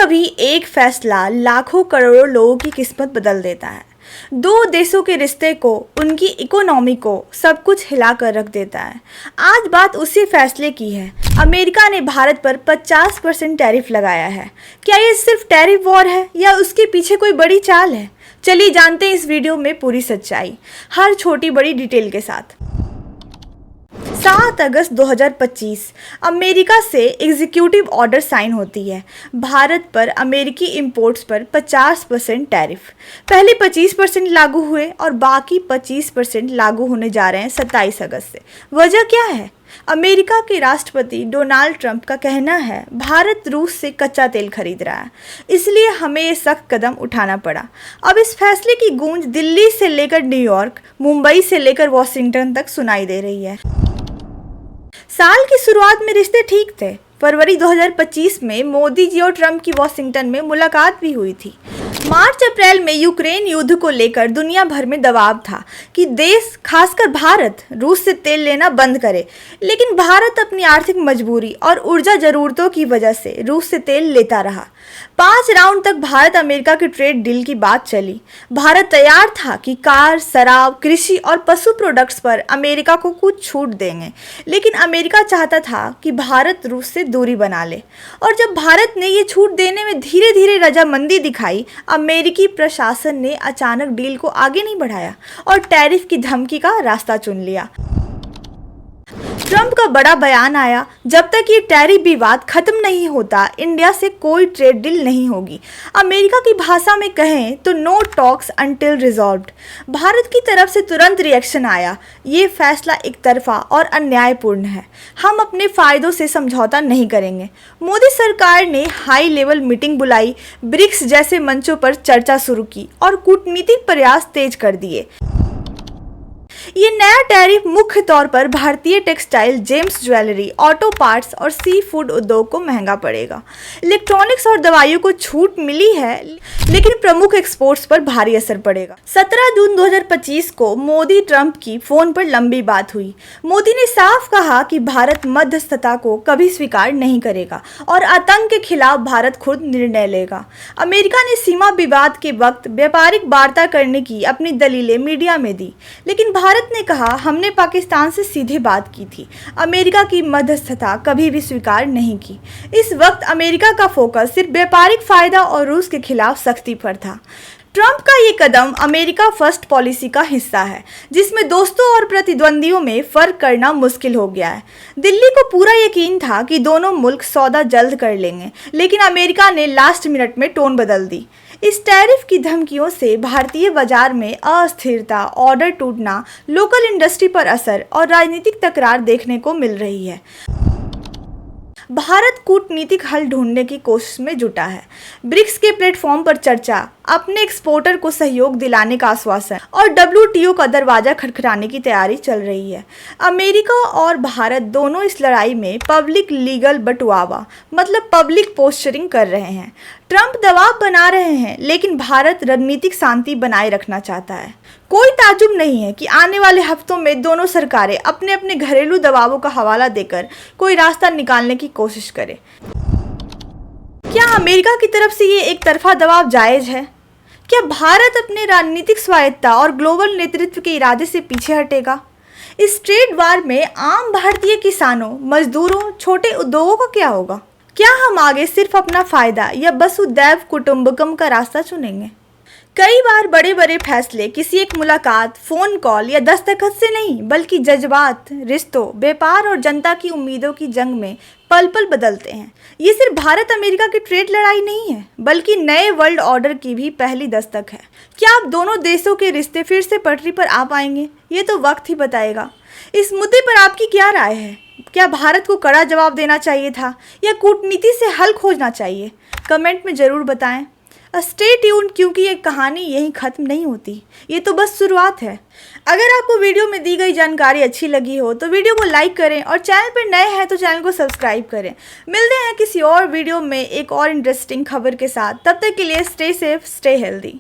कभी एक फैसला लाखों करोड़ों लोगों की किस्मत बदल देता है। दो देशों के रिश्ते को, उनकी इकोनॉमी को सब कुछ हिला कर रख देता है। आज बात उसी फैसले की है। अमेरिका ने भारत पर 50% टैरिफ लगाया है। क्या ये सिर्फ टैरिफ वॉर है या उसके पीछे कोई बड़ी चाल है? चलिए जानते हैं इस वीडियो में पूरी सच्चाई, हर छोटी बड़ी डिटेल के साथ। 7 अगस्त 2025 अमेरिका से एग्जीक्यूटिव ऑर्डर साइन होती है। भारत पर अमेरिकी इंपोर्ट्स पर 50% टैरिफ। पहले 25% लागू हुए और बाकी 25% लागू होने जा रहे हैं 27 अगस्त से। वजह क्या है? अमेरिका के राष्ट्रपति डोनाल्ड ट्रंप का कहना है भारत रूस से कच्चा तेल खरीद रहा है, इसलिए हमें ये सख्त कदम उठाना पड़ा। अब इस फैसले की गूंज दिल्ली से लेकर न्यूयॉर्क, मुंबई से लेकर वॉशिंगटन तक सुनाई दे रही है। साल की शुरुआत में रिश्ते ठीक थे। फरवरी 2025 में मोदी जी और ट्रंप की वॉशिंगटन में मुलाकात भी हुई थी। मार्च अप्रैल में यूक्रेन युद्ध को लेकर दुनिया भर में दबाव था कि देश, खासकर भारत, रूस से तेल लेना बंद करे, लेकिन भारत अपनी आर्थिक मजबूरी और ऊर्जा जरूरतों की वजह से रूस से तेल लेता रहा। 5 राउंड तक भारत अमेरिका के ट्रेड डील की बात चली। भारत तैयार था कि कार, शराब, कृषि और पशु प्रोडक्ट्स पर अमेरिका को कुछ छूट देंगे, लेकिन अमेरिका चाहता था कि भारत रूस से दूरी बना ले। और जब भारत ने ये छूट देने में धीरे धीरे रजामंदी दिखाई, अमेरिकी प्रशासन ने अचानक डील को आगे नहीं बढ़ाया और टैरिफ की धमकी का रास्ता चुन लिया। ट्रंप का बड़ा बयान आया, जब तक ये टैरिफ विवाद खत्म नहीं होता, इंडिया से कोई ट्रेड डील नहीं होगी। अमेरिका की भाषा में कहें तो नो टॉक्स अंटिल रिजॉल्व्ड। भारत की तरफ से तुरंत रिएक्शन आया, ये फैसला एक तरफा और अन्यायपूर्ण है, हम अपने फायदों से समझौता नहीं करेंगे। मोदी सरकार ने हाई लेवल मीटिंग बुलाई, ब्रिक्स जैसे मंचों पर चर्चा शुरू की और कूटनीतिक प्रयास तेज कर दिए। ये नया टैरिफ मुख्य तौर पर भारतीय textile, James jewellery, auto parts और सी फूड उद्योग को महंगा पड़ेगा। इलेक्ट्रॉनिक्स और दवाइयों को छूट मिली है, लेकिन प्रमुख एक्सपोर्ट्स पर भारी असर पड़ेगा। 17 जून 2025 को मोदी ट्रंप की फोन पर लंबी बात हुई। मोदी ने साफ कहा कि भारत मध्यस्थता को कभी स्वीकार नहीं करेगा और आतंक के खिलाफ भारत खुद निर्णय लेगा। अमेरिका ने सीमा विवाद के वक्त व्यापारिक वार्ता करने की अपनी दलीलें मीडिया में दी, लेकिन भारत ने कहा हमने पाकिस्तान से सीधे बात की थी, अमेरिका की मध्यस्थता कभी भी स्वीकार नहीं की। इस वक्त अमेरिका का फोकस सिर्फ व्यापारिक फायदा और रूस के खिलाफ सख्ती पर था। ट्रंप का ये कदम अमेरिका फर्स्ट पॉलिसी का हिस्सा है, जिसमें दोस्तों और प्रतिद्वंदियों में फर्क करना मुश्किल हो गया है। दिल्ली को पूरा यकीन था कि दोनों मुल्क सौदा जल्द कर लेंगे, लेकिन अमेरिका ने लास्ट मिनट में टोन बदल दी। इस टैरिफ की धमकियों से भारतीय बाजार में अस्थिरता, ऑर्डर टूटना, लोकल इंडस्ट्री पर असर और राजनीतिक तकरार देखने को मिल रही है। भारत कूटनीतिक हल ढूंढने की कोशिश में जुटा है। ब्रिक्स के प्लेटफॉर्म पर चर्चा, अपने एक्सपोर्टर को सहयोग दिलाने का आश्वासन और WTO का दरवाजा खटखटाने की तैयारी चल रही है। अमेरिका और भारत दोनों इस लड़ाई में पब्लिक लीगल बटुआवा, मतलब पब्लिक पोस्चरिंग कर रहे हैं। ट्रंप दबाव बना रहे हैं, लेकिन भारत रणनीतिक शांति बनाए रखना चाहता है। कोई ताजुब नहीं है कि आने वाले हफ्तों में दोनों सरकारें अपने अपने घरेलू दबावों का हवाला देकर कोई रास्ता निकालने की कोशिश करें। क्या अमेरिका की तरफ से ये एक तरफा दबाव जायज़ है? क्या भारत अपने रणनीतिक स्वायत्तता और ग्लोबल नेतृत्व के इरादे से पीछे हटेगा? इस ट्रेड वार में आम भारतीय किसानों, मजदूरों, छोटे उद्योगों का क्या होगा? क्या हम आगे सिर्फ अपना फायदा या वसुदैव कुटुंबकम का रास्ता चुनेंगे? कई बार बड़े बड़े फैसले किसी एक मुलाकात, फोन कॉल या दस्तखत से नहीं, बल्कि जज्बात, रिश्तों, व्यापार और जनता की उम्मीदों की जंग में पल पल बदलते हैं। ये सिर्फ भारत अमेरिका की ट्रेड लड़ाई नहीं है, बल्कि नए वर्ल्ड ऑर्डर की भी पहली दस्तक है। क्या अब दोनों देशों के रिश्ते फिर से पटरी पर आ पाएंगे? ये तो वक्त ही बताएगा। इस मुद्दे पर आपकी क्या राय है? क्या भारत को कड़ा जवाब देना चाहिए था या कूटनीति से हल खोजना चाहिए? कमेंट में ज़रूर बताएं। स्टे ट्यून्ड, क्योंकि ये कहानी यहीं ख़त्म नहीं होती, ये तो बस शुरुआत है। अगर आपको वीडियो में दी गई जानकारी अच्छी लगी हो तो वीडियो को लाइक करें और चैनल पर नए हैं तो चैनल को सब्सक्राइब करें। मिलते हैं किसी और वीडियो में एक और इंटरेस्टिंग खबर के साथ। तब तक के लिए स्टे सेफ, स्टे हेल्दी।